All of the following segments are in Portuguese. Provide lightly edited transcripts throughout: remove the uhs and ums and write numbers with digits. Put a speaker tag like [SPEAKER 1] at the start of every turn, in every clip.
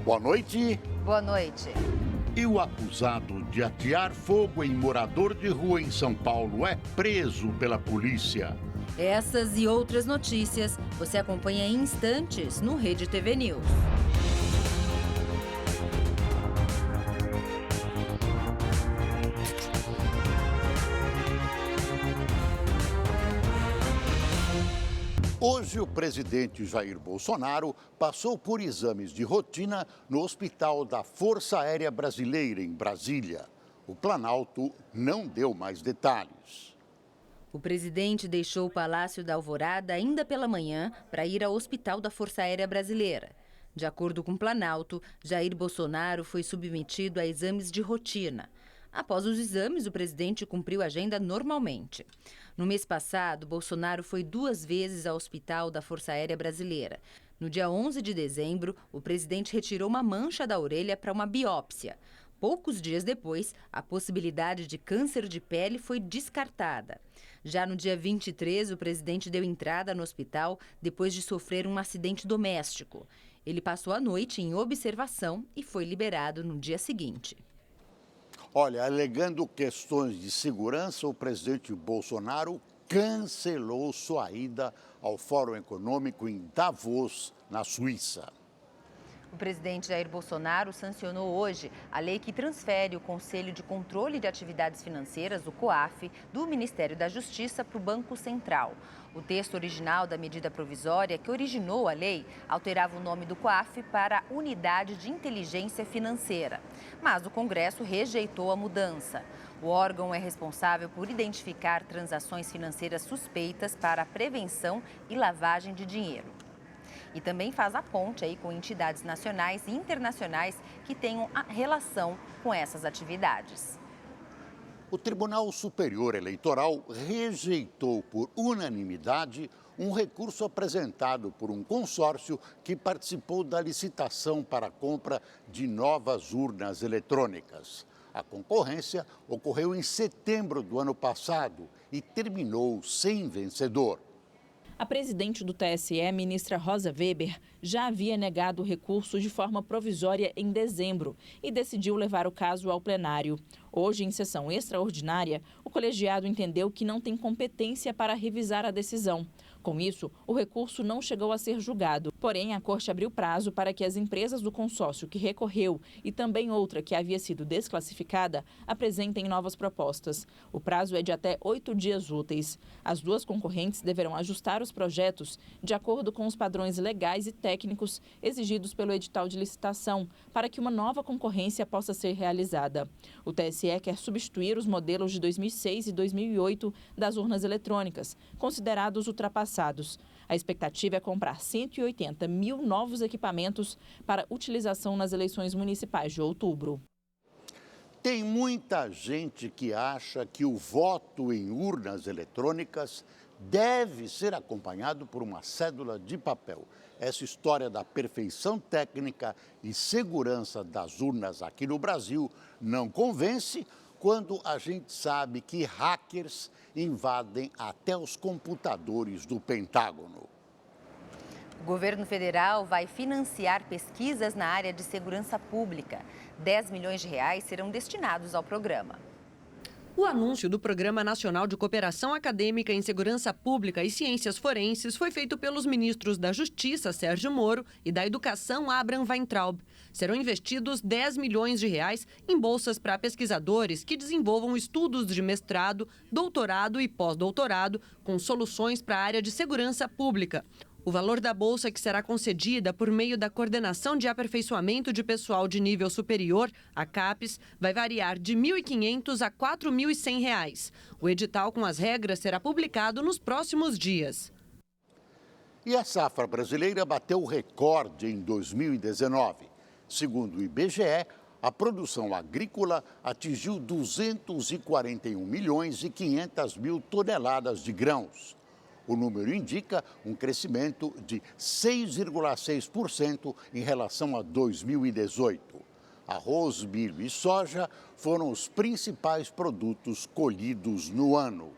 [SPEAKER 1] Boa noite.
[SPEAKER 2] Boa noite.
[SPEAKER 1] E o acusado de atear fogo em morador de rua em São Paulo é preso pela polícia.
[SPEAKER 2] Essas e outras notícias você acompanha em instantes no Rede TV News.
[SPEAKER 1] Hoje, o presidente Jair Bolsonaro passou por exames de rotina no Hospital da Força Aérea Brasileira, em Brasília. O Planalto não deu mais detalhes.
[SPEAKER 2] O presidente deixou o Palácio da Alvorada ainda pela manhã para ir ao Hospital da Força Aérea Brasileira. De acordo com o Planalto, Jair Bolsonaro foi submetido a exames de rotina. Após os exames, o presidente cumpriu a agenda normalmente. No mês passado, Bolsonaro foi 2 vezes ao Hospital da Força Aérea Brasileira. No dia 11 de dezembro, o presidente retirou uma mancha da orelha para uma biópsia. Poucos dias depois, a possibilidade de câncer de pele foi descartada. Já no dia 23, o presidente deu entrada no hospital depois de sofrer um acidente doméstico. Ele passou a noite em observação e foi liberado no dia seguinte.
[SPEAKER 1] Olha, alegando questões de segurança, o presidente Bolsonaro cancelou sua ida ao Fórum Econômico em Davos, na Suíça.
[SPEAKER 2] O presidente Jair Bolsonaro sancionou hoje a lei que transfere o Conselho de Controle de Atividades Financeiras, o COAF, do Ministério da Justiça para o Banco Central. O texto original da medida provisória que originou a lei alterava o nome do COAF para Unidade de Inteligência Financeira. Mas o Congresso rejeitou a mudança. O órgão é responsável por identificar transações financeiras suspeitas para a prevenção e lavagem de dinheiro. E também faz a ponte aí com entidades nacionais e internacionais que tenham relação com essas atividades.
[SPEAKER 1] O Tribunal Superior Eleitoral rejeitou por unanimidade um recurso apresentado por um consórcio que participou da licitação para a compra de novas urnas eletrônicas. A concorrência ocorreu em setembro do ano passado e terminou sem vencedor.
[SPEAKER 3] A presidente do TSE, ministra Rosa Weber, já havia negado o recurso de forma provisória em dezembro e decidiu levar o caso ao plenário. Hoje, em sessão extraordinária, o colegiado entendeu que não tem competência para revisar a decisão. Com isso, o recurso não chegou a ser julgado. Porém, a Corte abriu prazo para que as empresas do consórcio que recorreu e também outra que havia sido desclassificada apresentem novas propostas. O prazo é de até 8 dias úteis. As duas concorrentes deverão ajustar os projetos de acordo com os padrões legais e técnicos exigidos pelo edital de licitação para que uma nova concorrência possa ser realizada. O TSE quer substituir os modelos de 2006 e 2008 das urnas eletrônicas, considerados ultrapassados. A expectativa é comprar 180 mil novos equipamentos para utilização nas eleições municipais de outubro.
[SPEAKER 1] Tem muita gente que acha que o voto em urnas eletrônicas deve ser acompanhado por uma cédula de papel. Essa história da perfeição técnica e segurança das urnas aqui no Brasil não convence quando a gente sabe que hackers invadem até os computadores do Pentágono.
[SPEAKER 2] O governo federal vai financiar pesquisas na área de segurança pública. 10 milhões de reais serão destinados ao programa.
[SPEAKER 4] O anúncio do Programa Nacional de Cooperação Acadêmica em Segurança Pública e Ciências Forenses foi feito pelos ministros da Justiça, Sérgio Moro, e da Educação, Abraham Weintraub. Serão investidos 10 milhões de reais em bolsas para pesquisadores que desenvolvam estudos de mestrado, doutorado e pós-doutorado com soluções para a área de segurança pública. O valor da bolsa, que será concedida por meio da Coordenação de Aperfeiçoamento de Pessoal de Nível Superior, a CAPES, vai variar de R$ 1.500 a R$ 4.100. O edital com as regras será publicado nos próximos dias.
[SPEAKER 1] E a safra brasileira bateu recorde em 2019. Segundo o IBGE, a produção agrícola atingiu 241 milhões e 500 mil toneladas de grãos. O número indica um crescimento de 6,6% em relação a 2018. Arroz, milho e soja foram os principais produtos colhidos no ano.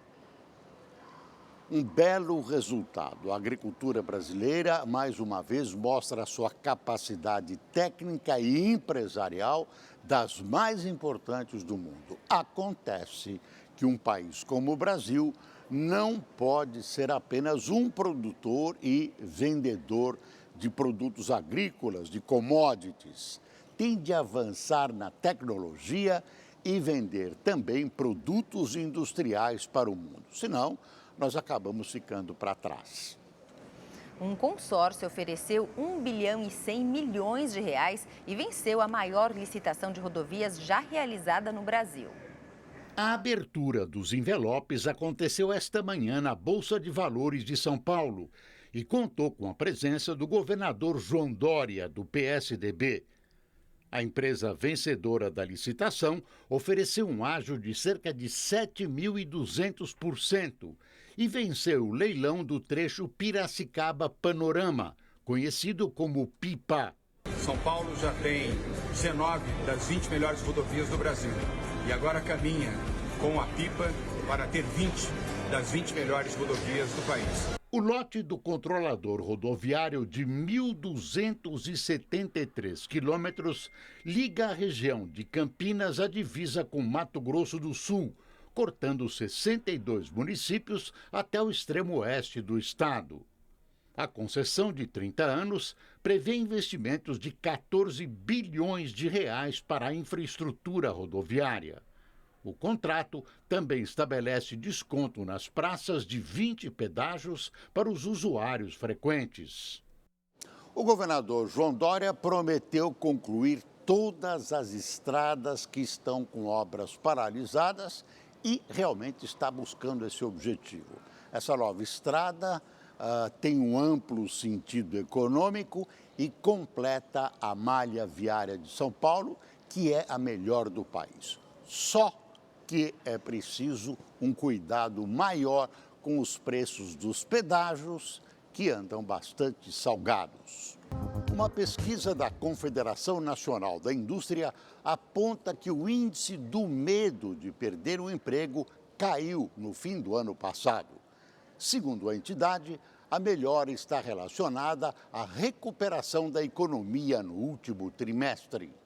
[SPEAKER 1] um belo resultado. A agricultura brasileira, mais uma vez, mostra a sua capacidade técnica e empresarial das mais importantes do mundo. Acontece que um país como o Brasil não pode ser apenas um produtor e vendedor de produtos agrícolas, de commodities. Tem de avançar na tecnologia e vender também produtos industriais para o mundo. Senão, nós acabamos ficando para trás.
[SPEAKER 2] Um consórcio ofereceu 1 bilhão e 100 milhões de reais e venceu a maior licitação de rodovias já realizada no Brasil.
[SPEAKER 1] A abertura dos envelopes aconteceu esta manhã na Bolsa de Valores de São Paulo e contou com a presença do governador João Dória, do PSDB. A empresa vencedora da licitação ofereceu um ágio de cerca de 7.200% e venceu o leilão do trecho Piracicaba-Panorama, conhecido como PIPA.
[SPEAKER 5] São Paulo já tem 19 das 20 melhores rodovias do Brasil e agora caminha com a PIPA para ter 20 das 20 melhores rodovias do país.
[SPEAKER 1] O lote do controlador rodoviário de 1.273 quilômetros liga a região de Campinas à divisa com Mato Grosso do Sul, cortando 62 municípios até o extremo oeste do estado. A concessão de 30 anos prevê investimentos de 14 bilhões de reais para a infraestrutura rodoviária. O contrato também estabelece desconto nas praças de 20 pedágios para os usuários frequentes. O governador João Dória prometeu concluir todas as estradas que estão com obras paralisadas e realmente está buscando esse objetivo. Essa nova estrada tem um amplo sentido econômico e completa a malha viária de São Paulo, que é a melhor do país. Só que é preciso um cuidado maior com os preços dos pedágios, que andam bastante salgados. Uma pesquisa da Confederação Nacional da Indústria aponta que o índice do medo de perder o emprego caiu no fim do ano passado. Segundo a entidade, a melhora está relacionada à recuperação da economia no último trimestre.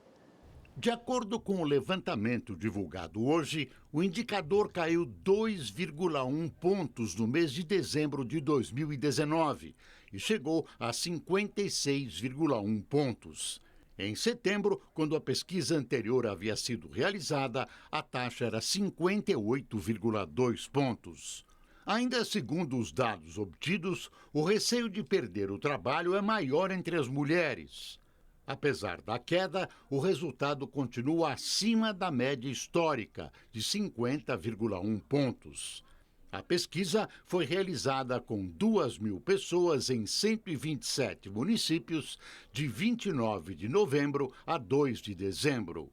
[SPEAKER 1] De acordo com o levantamento divulgado hoje, o indicador caiu 2,1 pontos no mês de dezembro de 2019 e chegou a 56,1 pontos. Em setembro, quando a pesquisa anterior havia sido realizada, a taxa era 58,2 pontos. Ainda segundo os dados obtidos, o receio de perder o trabalho é maior entre as mulheres. Apesar da queda, o resultado continua acima da média histórica, de 50,1 pontos. A pesquisa foi realizada com 2.000 pessoas em 127 municípios, de 29 de novembro a 2 de dezembro.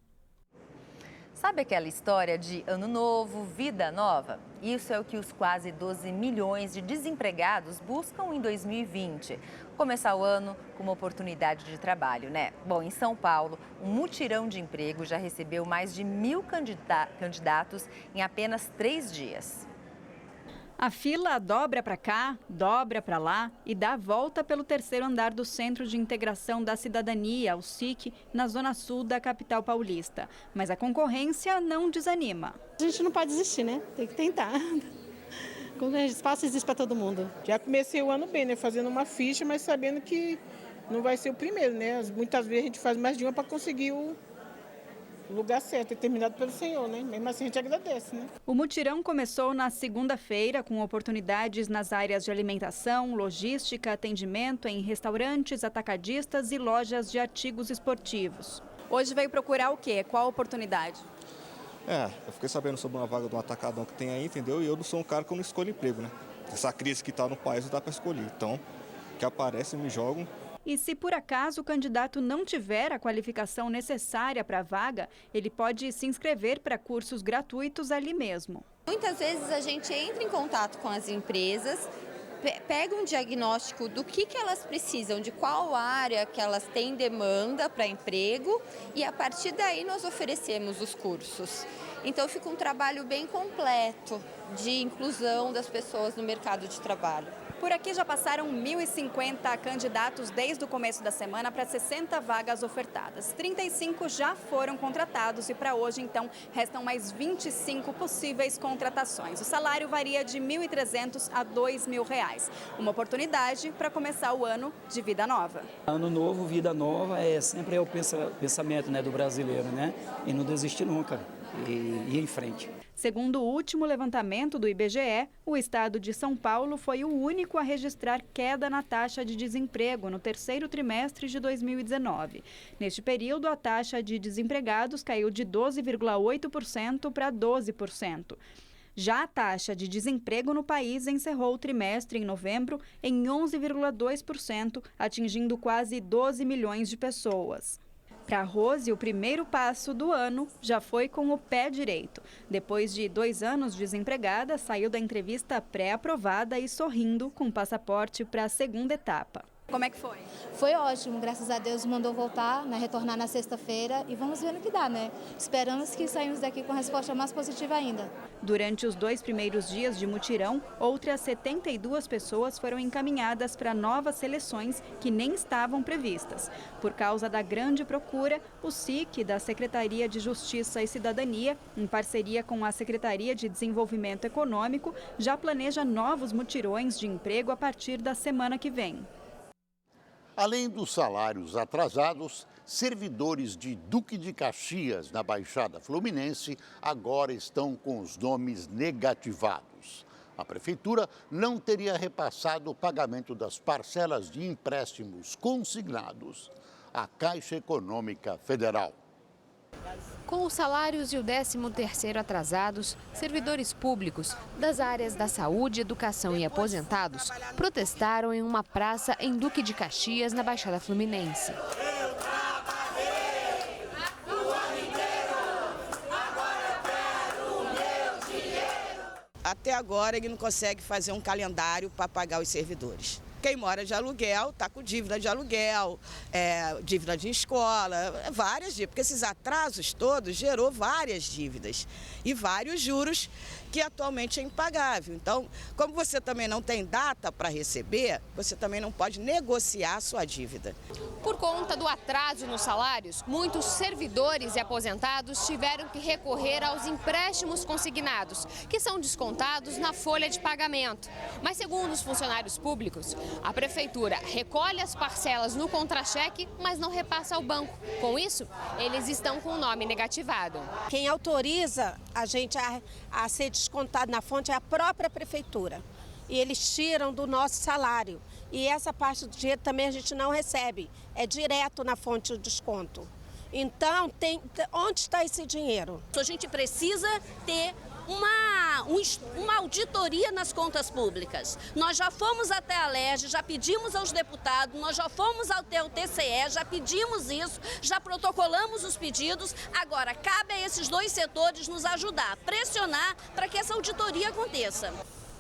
[SPEAKER 2] Sabe aquela história de ano novo, vida nova? Isso é o que os quase 12 milhões de desempregados buscam em 2020. Começar o ano com uma oportunidade de trabalho, né? Bom, em São Paulo, um mutirão de emprego já recebeu mais de 1.000 candidatos em apenas 3 dias.
[SPEAKER 6] A fila dobra para cá, dobra para lá e dá a volta pelo terceiro andar do Centro de Integração da Cidadania, o SIC, na zona sul da capital paulista. Mas a concorrência não desanima.
[SPEAKER 7] A gente não pode desistir, né? Tem que tentar. Espaço existe para todo mundo.
[SPEAKER 8] Já comecei o ano bem, né? Fazendo uma ficha, mas sabendo que não vai ser o primeiro, né? Muitas vezes a gente faz mais de uma para conseguir o lugar certo, determinado pelo Senhor, né? Mesmo assim a gente agradece, né?
[SPEAKER 6] O mutirão começou na segunda-feira com oportunidades nas áreas de alimentação, logística, atendimento em restaurantes, atacadistas e lojas de artigos esportivos.
[SPEAKER 9] Hoje veio procurar o quê? Qual a oportunidade?
[SPEAKER 10] Eu fiquei sabendo sobre uma vaga de um atacadão que tem aí, entendeu? E eu não sou um cara que não escolho emprego, né? Essa crise que está no país não dá para escolher. Então, que aparece, me jogam.
[SPEAKER 6] E se por acaso o candidato não tiver a qualificação necessária para a vaga, ele pode se inscrever para cursos gratuitos ali mesmo.
[SPEAKER 11] Muitas vezes a gente entra em contato com as empresas pega um diagnóstico do que elas precisam, de qual área que elas têm demanda para emprego e a partir daí nós oferecemos os cursos. Então fica um trabalho bem completo de inclusão das pessoas no mercado de trabalho.
[SPEAKER 9] Por aqui já passaram 1.050 candidatos desde o começo da semana para 60 vagas ofertadas. 35 já foram contratados e para hoje, então, restam mais 25 possíveis contratações. O salário varia de R$ 1.300 a R$ 2.000. Uma oportunidade para começar o ano de vida nova.
[SPEAKER 12] Ano novo, vida nova, sempre é o pensamento, né, do brasileiro, né? E não desistir nunca, e ir em frente.
[SPEAKER 6] Segundo o último levantamento do IBGE, o estado de São Paulo foi o único a registrar queda na taxa de desemprego no terceiro trimestre de 2019. Neste período, a taxa de desempregados caiu de 12,8% para 12%. Já a taxa de desemprego no país encerrou o trimestre em novembro em 11,2%, atingindo quase 12 milhões de pessoas. Para a Rose, o primeiro passo do ano já foi com o pé direito. Depois de 2 anos desempregada, saiu da entrevista pré-aprovada e sorrindo com passaporte para a segunda etapa.
[SPEAKER 9] Como é que foi?
[SPEAKER 13] Foi ótimo, graças a Deus mandou voltar, né, retornar na sexta-feira e vamos ver no que dá, né? Esperamos que saímos daqui com a resposta mais positiva ainda.
[SPEAKER 6] Durante os 2 primeiros dias de mutirão, outras 72 pessoas foram encaminhadas para novas seleções que nem estavam previstas. Por causa da grande procura, o SIC, da Secretaria de Justiça e Cidadania, em parceria com a Secretaria de Desenvolvimento Econômico, já planeja novos mutirões de emprego a partir da semana que vem.
[SPEAKER 1] Além dos salários atrasados, servidores de Duque de Caxias, na Baixada Fluminense, agora estão com os nomes negativados. A Prefeitura não teria repassado o pagamento das parcelas de empréstimos consignados à Caixa Econômica Federal.
[SPEAKER 14] Com os salários e o 13º atrasados, servidores públicos das áreas da saúde, educação e aposentados protestaram em uma praça em Duque de Caxias, na Baixada Fluminense.
[SPEAKER 15] Até agora ele não consegue fazer um calendário para pagar os servidores. Quem mora de aluguel está com dívida de aluguel, dívida de escola, várias dívidas, porque esses atrasos todos gerou várias dívidas e vários juros que atualmente é impagável. Então, como você também não tem data para receber, você também não pode negociar a sua dívida.
[SPEAKER 14] Por conta do atraso nos salários, muitos servidores e aposentados tiveram que recorrer aos empréstimos consignados, que são descontados na folha de pagamento. Mas, segundo os funcionários públicos, a Prefeitura recolhe as parcelas no contra-cheque, mas não repassa ao banco. Com isso, eles estão com o nome negativado.
[SPEAKER 16] Quem autoriza a gente a ser descontado na fonte é a própria Prefeitura. E eles tiram do nosso salário. E essa parte do dinheiro também a gente não recebe. É direto na fonte do desconto. Então, onde está esse dinheiro?
[SPEAKER 17] A gente precisa ter uma auditoria nas contas públicas. Nós já fomos até a LERJ, já pedimos aos deputados, nós já fomos até o TCE, já pedimos isso, já protocolamos os pedidos. Agora, cabe a esses dois setores nos ajudar, pressionar para que essa auditoria aconteça.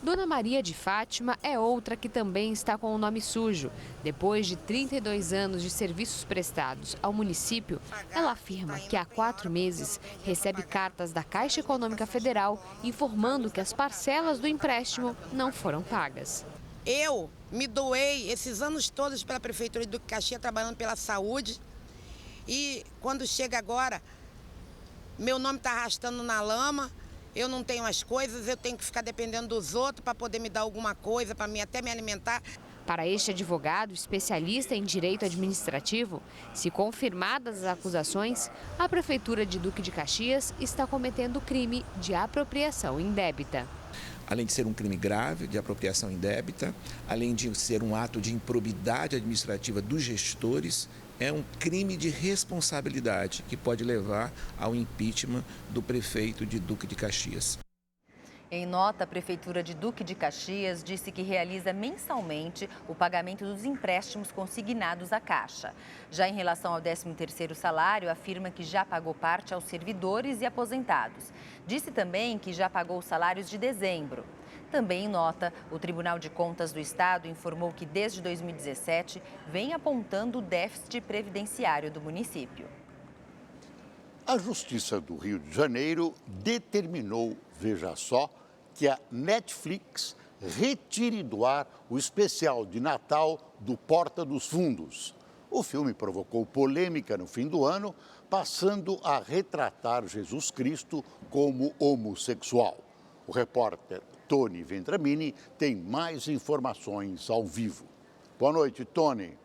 [SPEAKER 14] Dona Maria de Fátima é outra que também está com o nome sujo. Depois de 32 anos de serviços prestados ao município, ela afirma que há 4 meses recebe cartas da Caixa Econômica Federal informando que as parcelas do empréstimo não foram pagas.
[SPEAKER 18] Eu me doei esses anos todos pela Prefeitura de Duque de Caxias, trabalhando pela saúde. E quando chega agora, meu nome está arrastando na lama. Eu não tenho as coisas, eu tenho que ficar dependendo dos outros para poder me dar alguma coisa, para mim até me alimentar.
[SPEAKER 14] Para este advogado, especialista em direito administrativo, se confirmadas as acusações, a Prefeitura de Duque de Caxias está cometendo crime de apropriação indébita.
[SPEAKER 19] Além de ser um crime grave de apropriação indébita, além de ser um ato de improbidade administrativa dos gestores, é um crime de responsabilidade que pode levar ao impeachment do prefeito de Duque de Caxias.
[SPEAKER 2] Em nota, a Prefeitura de Duque de Caxias disse que realiza mensalmente o pagamento dos empréstimos consignados à Caixa. Já em relação ao 13º salário, afirma que já pagou parte aos servidores e aposentados. Disse também que já pagou os salários de dezembro. Também em nota, o Tribunal de Contas do Estado informou que desde 2017 vem apontando o déficit previdenciário do município.
[SPEAKER 1] A Justiça do Rio de Janeiro determinou, veja só, que a Netflix retire do ar o especial de Natal do Porta dos Fundos. O filme provocou polêmica no fim do ano, passando a retratar Jesus Cristo como homossexual. O repórter Tony Vendramini tem mais informações ao vivo. Boa noite, Tony.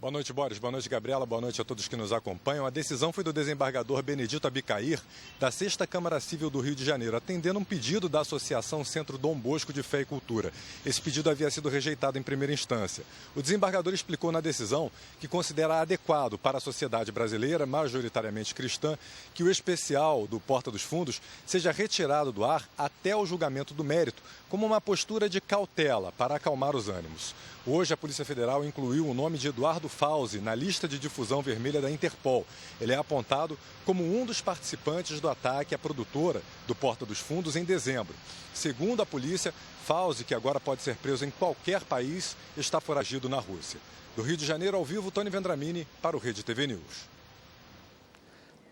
[SPEAKER 20] Boa noite, Boris. Boa noite, Gabriela. Boa noite a todos que nos acompanham. A decisão foi do desembargador Benedito Abicair, da 6ª Câmara Civil do Rio de Janeiro, atendendo um pedido da Associação Centro Dom Bosco de Fé e Cultura. Esse pedido havia sido rejeitado em primeira instância. O desembargador explicou na decisão que considera adequado para a sociedade brasileira, majoritariamente cristã, que o especial do Porta dos Fundos seja retirado do ar até o julgamento do mérito, como uma postura de cautela para acalmar os ânimos. Hoje, a Polícia Federal incluiu o nome de Eduardo Fauzi na lista de difusão vermelha da Interpol. Ele é apontado como um dos participantes do ataque à produtora do Porta dos Fundos em dezembro. Segundo a polícia, Fauzi, que agora pode ser preso em qualquer país, está foragido na Rússia. Do Rio de Janeiro, ao vivo, Tony Vendramini para o Rede TV News.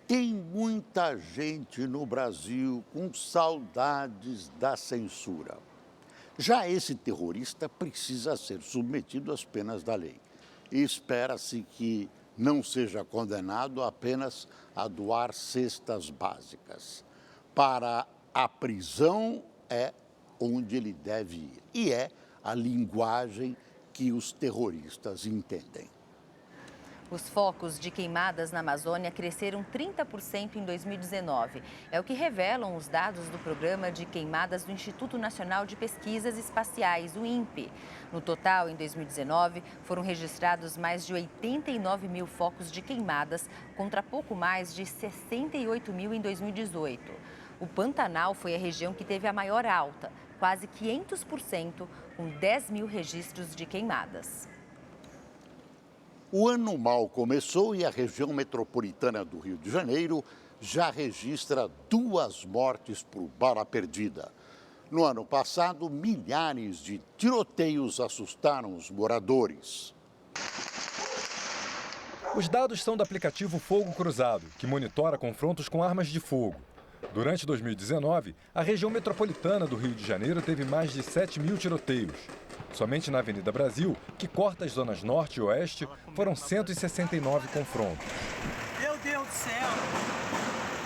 [SPEAKER 1] Tem muita gente no Brasil com saudades da censura. Já esse terrorista precisa ser submetido às penas da lei. E espera-se que não seja condenado apenas a doar cestas básicas. Para a prisão é onde ele deve ir. E é a linguagem que os terroristas entendem.
[SPEAKER 2] Os focos de queimadas na Amazônia cresceram 30% em 2019. É o que revelam os dados do Programa de Queimadas do Instituto Nacional de Pesquisas Espaciais, o INPE. No total, em 2019, foram registrados mais de 89 mil focos de queimadas, contra pouco mais de 68 mil em 2018. O Pantanal foi a região que teve a maior alta, quase 500%, com 10 mil registros de queimadas.
[SPEAKER 1] O ano mal começou e a região metropolitana do Rio de Janeiro já registra 2 mortes por bala perdida. No ano passado, milhares de tiroteios assustaram os moradores.
[SPEAKER 20] Os dados são do aplicativo Fogo Cruzado, que monitora confrontos com armas de fogo. Durante 2019, a região metropolitana do Rio de Janeiro teve mais de 7 mil tiroteios. Somente na Avenida Brasil, que corta as zonas norte e oeste, foram 169 confrontos.
[SPEAKER 21] Meu Deus do céu!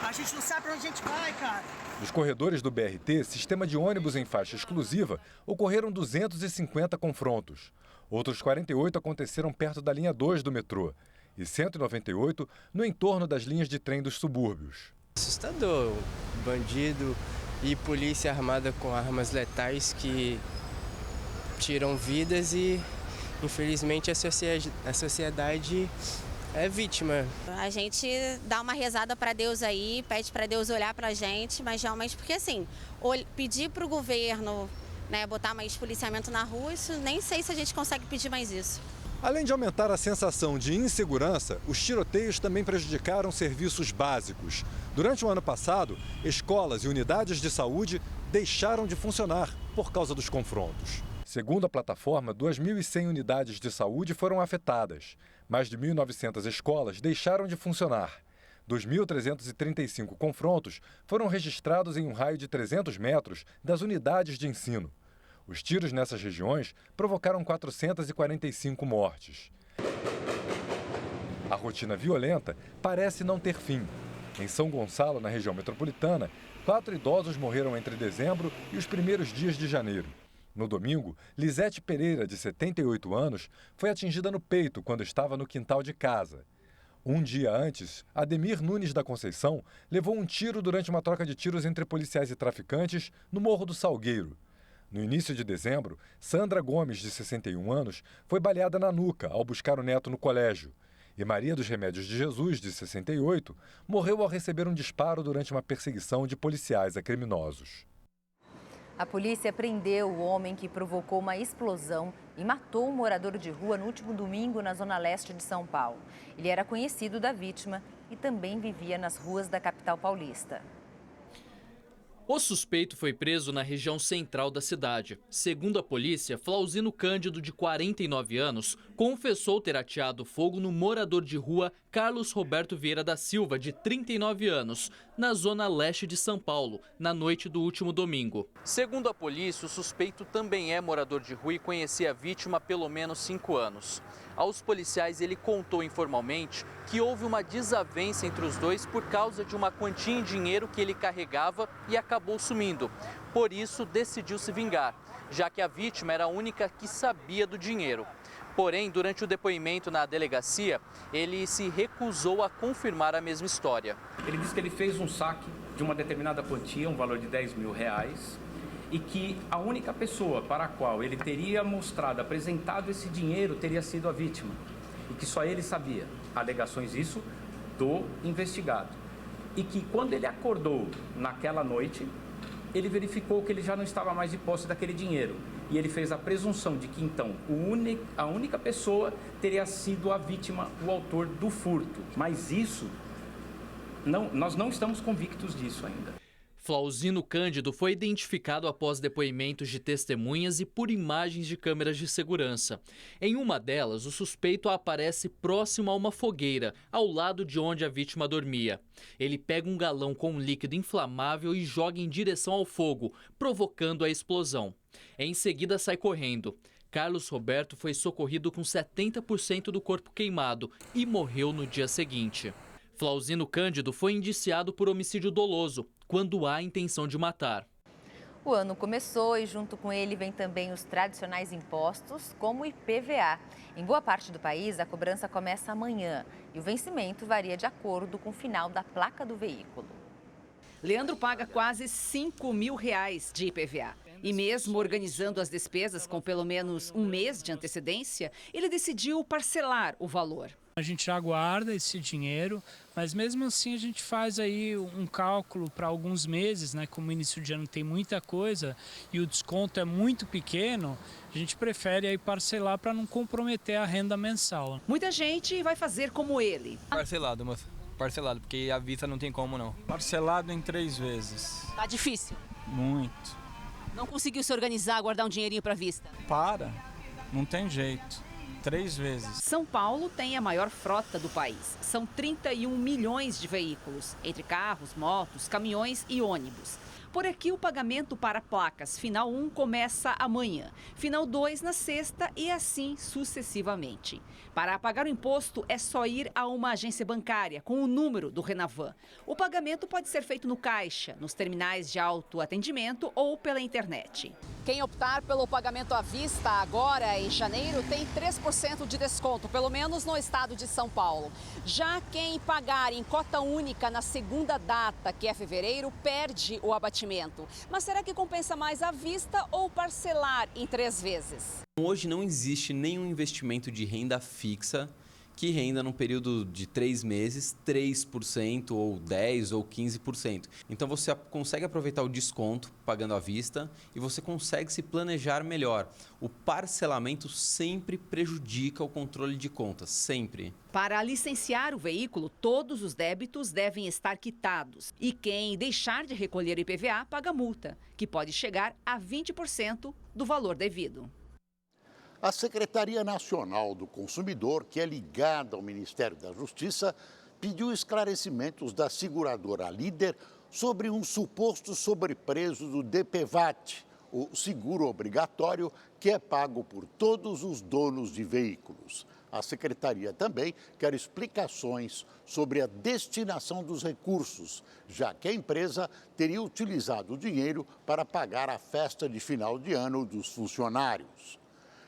[SPEAKER 21] A gente não sabe pra onde a gente vai, cara!
[SPEAKER 20] Nos corredores do BRT, sistema de ônibus em faixa exclusiva, ocorreram 250 confrontos. Outros 48 aconteceram perto da linha 2 do metrô e 198 no entorno das linhas de trem dos subúrbios.
[SPEAKER 22] Assustador, bandido e polícia armada com armas letais que tiram vidas e, infelizmente, a sociedade é vítima.
[SPEAKER 23] A gente dá uma rezada para Deus aí, pede para Deus olhar para a gente, mas realmente porque assim, pedir para o governo, né, botar mais policiamento na rua, isso nem sei se a gente consegue pedir mais isso.
[SPEAKER 20] Além de aumentar a sensação de insegurança, os tiroteios também prejudicaram serviços básicos. Durante o ano passado, escolas e unidades de saúde deixaram de funcionar por causa dos confrontos. Segundo a plataforma, 2.100 unidades de saúde foram afetadas. Mais de 1.900 escolas deixaram de funcionar. 2.335 confrontos foram registrados em um raio de 300 metros das unidades de ensino. Os tiros nessas regiões provocaram 445 mortes. A rotina violenta parece não ter fim. Em São Gonçalo, na região metropolitana, 4 idosos morreram entre dezembro e os primeiros dias de janeiro. No domingo, Lisete Pereira, de 78 anos, foi atingida no peito quando estava no quintal de casa. Um dia antes, Ademir Nunes da Conceição levou um tiro durante uma troca de tiros entre policiais e traficantes no Morro do Salgueiro. No início de dezembro, Sandra Gomes, de 61 anos, foi baleada na nuca ao buscar o neto no colégio. E Maria dos Remédios de Jesus, de 68, morreu ao receber um disparo durante uma perseguição de policiais a criminosos.
[SPEAKER 2] A polícia prendeu o homem que provocou uma explosão e matou um morador de rua no último domingo na zona leste de São Paulo. Ele era conhecido da vítima e também vivia nas ruas da capital paulista.
[SPEAKER 3] O suspeito foi preso na região central da cidade. Segundo a polícia, Flauzino Cândido, de 49 anos, confessou ter ateado fogo no morador de rua Carlos Roberto Vieira da Silva, de 39 anos, na zona leste de São Paulo, na noite do último domingo. Segundo a polícia, o suspeito também é morador de rua e conhecia a vítima há pelo menos 5 anos. Aos policiais, ele contou informalmente que houve uma desavença entre os dois por causa de uma quantia em dinheiro que ele carregava e acabou sumindo. Por isso, decidiu se vingar, já que a vítima era a única que sabia do dinheiro. Porém, durante o depoimento na delegacia, ele se recusou a confirmar a mesma história.
[SPEAKER 4] Ele disse que ele fez um saque de uma determinada quantia, um valor de R$10.000, e que a única pessoa para a qual ele teria mostrado, apresentado esse dinheiro, teria sido a vítima. E que só ele sabia. Alegações isso do investigado. E que quando ele acordou naquela noite, ele verificou que ele já não estava mais de posse daquele dinheiro. E ele fez a presunção de que então a única pessoa teria sido a vítima, o autor do furto. Mas isso, nós não estamos convictos disso ainda.
[SPEAKER 3] Flauzino Cândido foi identificado após depoimentos de testemunhas e por imagens de câmeras de segurança. Em uma delas, o suspeito aparece próximo a uma fogueira, ao lado de onde a vítima dormia. Ele pega um galão com um líquido inflamável e joga em direção ao fogo, provocando a explosão. Em seguida, sai correndo. Carlos Roberto foi socorrido com 70% do corpo queimado e morreu no dia seguinte. Flauzino Cândido foi indiciado por homicídio doloso, quando há intenção de matar.
[SPEAKER 2] O ano começou e junto com ele vem também os tradicionais impostos, como o IPVA. Em boa parte do país, a cobrança começa amanhã e o vencimento varia de acordo com o final da placa do veículo.
[SPEAKER 5] Leandro paga quase R$5.000 de IPVA. E mesmo organizando as despesas com pelo menos um mês de antecedência, ele decidiu parcelar o valor.
[SPEAKER 24] A gente já guarda esse dinheiro, mas mesmo assim a gente faz aí um cálculo para alguns meses, né? Como o início de ano tem muita coisa e o desconto é muito pequeno, a gente prefere aí parcelar para não comprometer a renda mensal.
[SPEAKER 5] Muita gente vai fazer como ele.
[SPEAKER 25] Parcelado, moça. Parcelado, porque a vista não tem como não.
[SPEAKER 24] Parcelado em 3 vezes.
[SPEAKER 5] Tá difícil?
[SPEAKER 24] Muito.
[SPEAKER 5] Não conseguiu se organizar, guardar um dinheirinho para vista?
[SPEAKER 24] Não tem jeito. 3 vezes.
[SPEAKER 5] São Paulo tem a maior frota do país. São 31 milhões de veículos, entre carros, motos, caminhões e ônibus. Por aqui, o pagamento para placas Final 1 começa amanhã, Final 2 na sexta e assim sucessivamente. Para pagar o imposto, é só ir a uma agência bancária com o número do Renavan. O pagamento pode ser feito no caixa, nos terminais de autoatendimento ou pela internet.
[SPEAKER 26] Quem optar pelo pagamento à vista agora, em janeiro, tem 3% de desconto, pelo menos no estado de São Paulo. Já quem pagar em cota única na segunda data, que é fevereiro, perde o abatimento. Mas será que compensa mais à vista ou parcelar em 3 vezes?
[SPEAKER 27] Hoje não existe nenhum investimento de renda fixa que renda num período de 3 meses 3% ou 10% ou 15%. Então você consegue aproveitar o desconto pagando à vista e você consegue se planejar melhor. O parcelamento sempre prejudica o controle de contas, sempre.
[SPEAKER 5] Para licenciar o veículo, todos os débitos devem estar quitados. E quem deixar de recolher o IPVA paga multa, que pode chegar a 20% do valor devido.
[SPEAKER 1] A Secretaria Nacional do Consumidor, que é ligada ao Ministério da Justiça, pediu esclarecimentos da seguradora Líder sobre um suposto sobrepreço do DPVAT, o seguro obrigatório que é pago por todos os donos de veículos. A Secretaria também quer explicações sobre a destinação dos recursos, já que a empresa teria utilizado o dinheiro para pagar a festa de final de ano dos funcionários.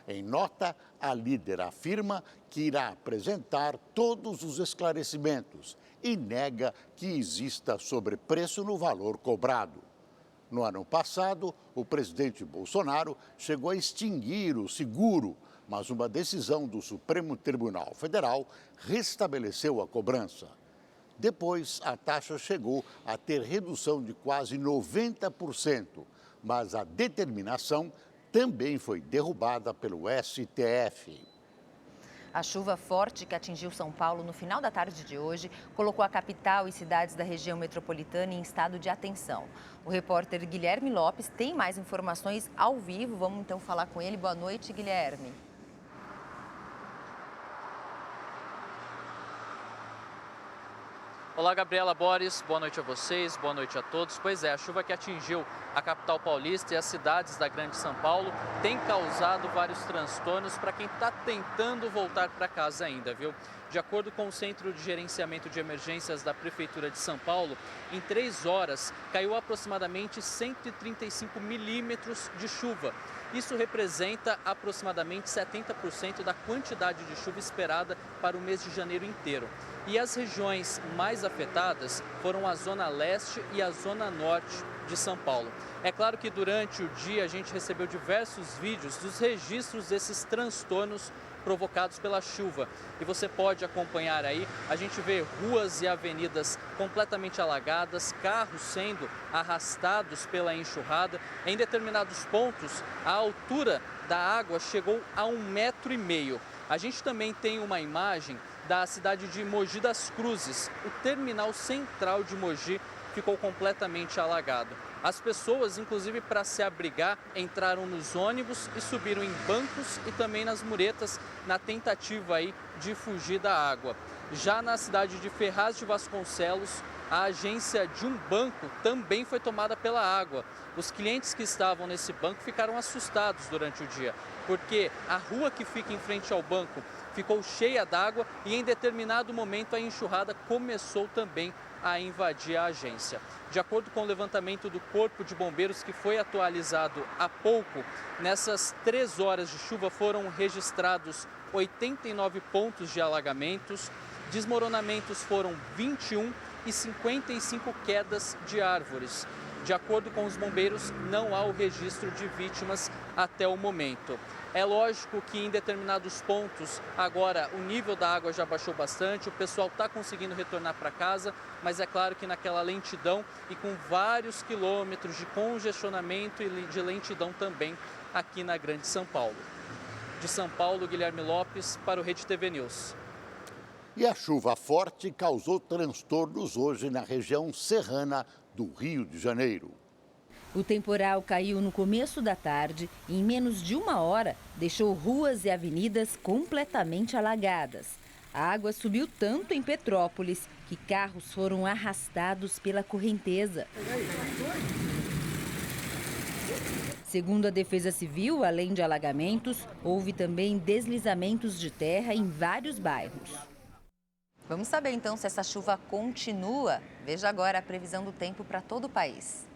[SPEAKER 1] Em nota, a Líder afirma que irá apresentar todos os esclarecimentos e nega que exista sobrepreço no valor cobrado. No ano passado, o presidente Bolsonaro chegou a extinguir o seguro, mas uma decisão do Supremo Tribunal Federal restabeleceu a cobrança. Depois, a taxa chegou a ter redução de quase 90%, mas a determinação também foi derrubada pelo STF.
[SPEAKER 2] A chuva forte que atingiu São Paulo no final da tarde de hoje colocou a capital e cidades da região metropolitana em estado de atenção. O repórter Guilherme Lopes tem mais informações ao vivo. Vamos então falar com ele. Boa noite, Guilherme.
[SPEAKER 3] Olá, Gabriela Borges, boa noite a vocês, boa noite a todos. Pois é, a chuva que atingiu a capital paulista e as cidades da Grande São Paulo tem causado vários transtornos para quem está tentando voltar para casa ainda, viu? De acordo com o Centro de Gerenciamento de Emergências da Prefeitura de São Paulo, em 3 horas caiu aproximadamente 135 milímetros de chuva. Isso representa aproximadamente 70% da quantidade de chuva esperada para o mês de janeiro inteiro. E as regiões mais afetadas foram a Zona Leste e a Zona Norte de São Paulo. É claro que durante o dia a gente recebeu diversos vídeos dos registros desses transtornos provocados pela chuva. E você pode acompanhar aí, a gente vê ruas e avenidas completamente alagadas, carros sendo arrastados pela enxurrada. Em determinados pontos, a altura da água chegou a 1,5 metro. A gente também tem uma imagem da cidade de Mogi das Cruzes. O terminal central de Mogi ficou completamente alagado. As pessoas, inclusive para se abrigar, entraram nos ônibus e subiram em bancos e também nas muretas na tentativa aí de fugir da água. Já na cidade de Ferraz de Vasconcelos, a agência de um banco também foi tomada pela água. Os clientes que estavam nesse banco ficaram assustados durante o dia, porque a rua que fica em frente ao banco ficou cheia d'água e em determinado momento a enxurrada começou também a invadir a agência. De acordo com o levantamento do Corpo de Bombeiros, que foi atualizado há pouco, nessas 3 horas de chuva foram registrados 89 pontos de alagamentos, desmoronamentos foram 21 e 55 quedas de árvores. De acordo com os bombeiros, não há o registro de vítimas até o momento. É lógico que em determinados pontos, agora o nível da água já baixou bastante, o pessoal está conseguindo retornar para casa, mas é claro que naquela lentidão e com vários quilômetros de congestionamento e de lentidão também aqui na Grande São Paulo. De São Paulo, Guilherme Lopes, para o Rede TV News.
[SPEAKER 1] E a chuva forte causou transtornos hoje na região serrana do Rio de Janeiro.
[SPEAKER 2] O temporal caiu no começo da tarde e, em menos de 1 hora, deixou ruas e avenidas completamente alagadas. A água subiu tanto em Petrópolis que carros foram arrastados pela correnteza. Segundo a Defesa Civil, além de alagamentos, houve também deslizamentos de terra em vários bairros. Vamos saber então se essa chuva continua. Veja agora a previsão do tempo para todo o país.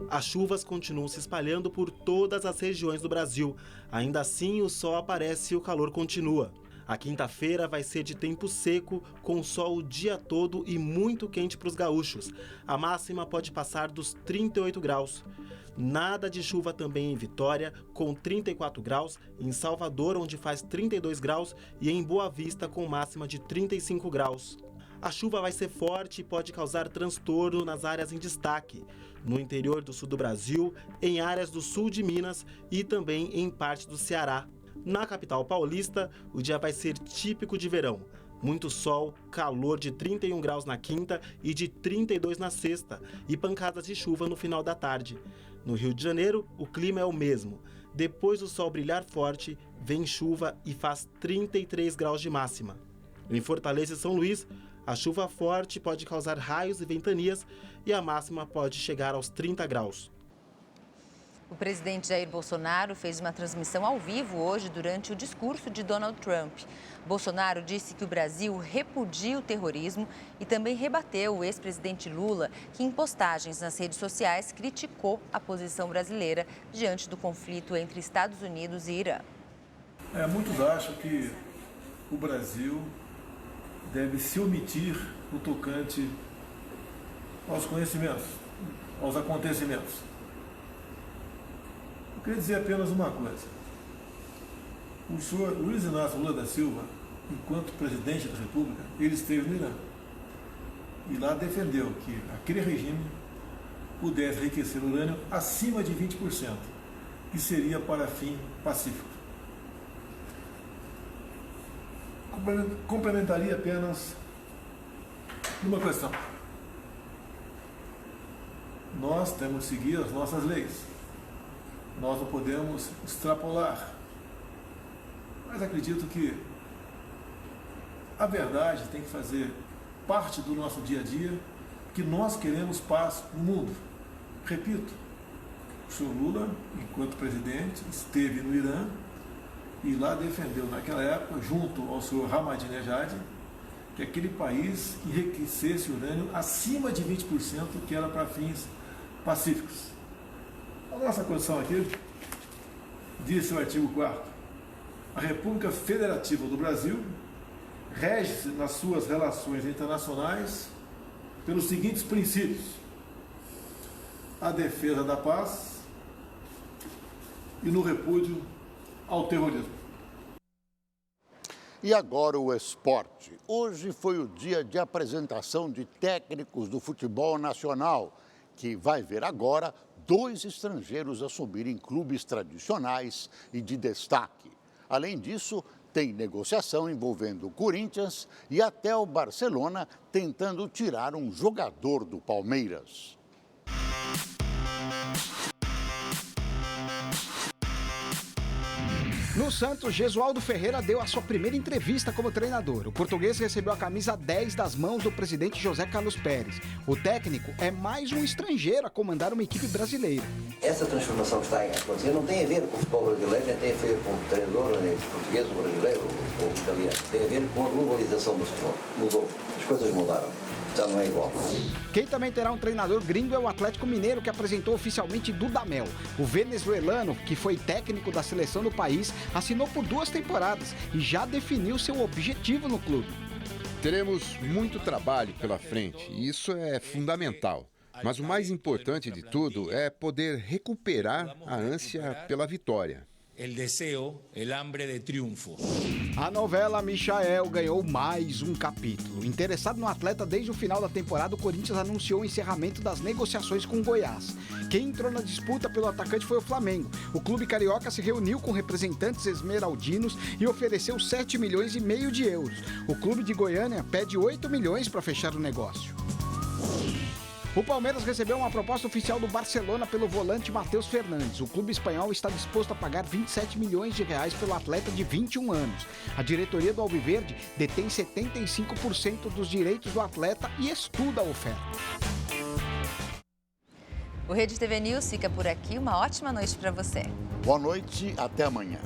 [SPEAKER 7] As chuvas continuam se espalhando por todas as regiões do Brasil. Ainda assim, o sol aparece e o calor continua. A quinta-feira vai ser de tempo seco, com sol o dia todo e muito quente para os gaúchos. A máxima pode passar dos 38 graus. Nada de chuva também em Vitória, com 34 graus, em Salvador, onde faz 32 graus, e em Boa Vista, com máxima de 35 graus. A chuva vai ser forte e pode causar transtorno nas áreas em destaque, no interior do sul do Brasil, em áreas do sul de Minas e também em parte do Ceará. Na capital paulista, o dia vai ser típico de verão. Muito sol, calor de 31 graus na quinta e de 32 na sexta, e pancadas de chuva no final da tarde. No Rio de Janeiro, o clima é o mesmo. Depois do sol brilhar forte, vem chuva e faz 33 graus de máxima. Em Fortaleza e São Luís, a chuva forte pode causar raios e ventanias e a máxima pode chegar aos 30 graus.
[SPEAKER 2] O presidente Jair Bolsonaro fez uma transmissão ao vivo hoje durante o discurso de Donald Trump. Bolsonaro disse que o Brasil repudia o terrorismo e também rebateu o ex-presidente Lula, que em postagens nas redes sociais criticou a posição brasileira diante do conflito entre Estados Unidos e Irã.
[SPEAKER 8] Muitos acham que o Brasil deve se omitir no tocante aos conhecimentos, aos acontecimentos. Eu queria dizer apenas uma coisa. O senhor Luiz Inácio Lula da Silva, enquanto presidente da República, ele esteve no Irã. E lá defendeu que aquele regime pudesse enriquecer o urânio acima de 20%. que seria para fim pacífico. Complementaria apenas uma questão. Nós temos que seguir as nossas leis. Nós não podemos extrapolar. Mas acredito que a verdade tem que fazer parte do nosso dia a dia, que nós queremos paz no mundo. Repito, o senhor Lula, enquanto presidente, esteve no Irã e lá defendeu, naquela época, junto ao senhor Ahmadinejad, que aquele país enriquecesse o urânio acima de 20%, que era para fins pacíficos. A nossa Constituição aqui, diz o artigo 4º, a República Federativa do Brasil rege-se nas suas relações internacionais pelos seguintes princípios: a defesa da paz e no repúdio ao terrorismo.
[SPEAKER 1] E agora o esporte. Hoje foi o dia de apresentação de técnicos do futebol nacional, que vai ver agora 2 estrangeiros assumirem clubes tradicionais e de destaque. Além disso, tem negociação envolvendo o Corinthians e até o Barcelona tentando tirar um jogador do Palmeiras.
[SPEAKER 6] No Santos, Gesualdo Ferreira deu a sua primeira entrevista como treinador. O português recebeu a camisa 10 das mãos do presidente José Carlos Pérez. O técnico é mais um estrangeiro a comandar uma equipe brasileira.
[SPEAKER 9] Essa transformação que está a acontecer não tem a ver com o futebol brasileiro, nem tem a ver com o treinador, nem o português, o brasileiro ou o italiano. Tem a ver com a globalização do futebol. Mudou. As coisas mudaram. Já não é igual.
[SPEAKER 6] Quem também terá um treinador gringo é o Atlético Mineiro, que apresentou oficialmente Dudamel. O venezuelano, que foi técnico da seleção do país, assinou por 2 temporadas e já definiu seu objetivo no clube.
[SPEAKER 10] Teremos muito trabalho pela frente e isso é fundamental. Mas o mais importante de tudo é poder recuperar a ânsia pela vitória.
[SPEAKER 11] El deseo, el hambre de triunfo.
[SPEAKER 6] A novela Michael ganhou mais um capítulo. Interessado no atleta desde o final da temporada, o Corinthians anunciou o encerramento das negociações com o Goiás. Quem entrou na disputa pelo atacante foi o Flamengo. O clube carioca se reuniu com representantes esmeraldinos e ofereceu 7,5 milhões de euros. O clube de Goiânia pede 8 milhões para fechar o negócio. O Palmeiras recebeu uma proposta oficial do Barcelona pelo volante Matheus Fernandes. O clube espanhol está disposto a pagar 27 milhões de reais pelo atleta de 21 anos. A diretoria do Alviverde detém 75% dos direitos do atleta e estuda a oferta.
[SPEAKER 12] O Rede TV News fica por aqui. Uma ótima noite para você.
[SPEAKER 1] Boa noite, até amanhã.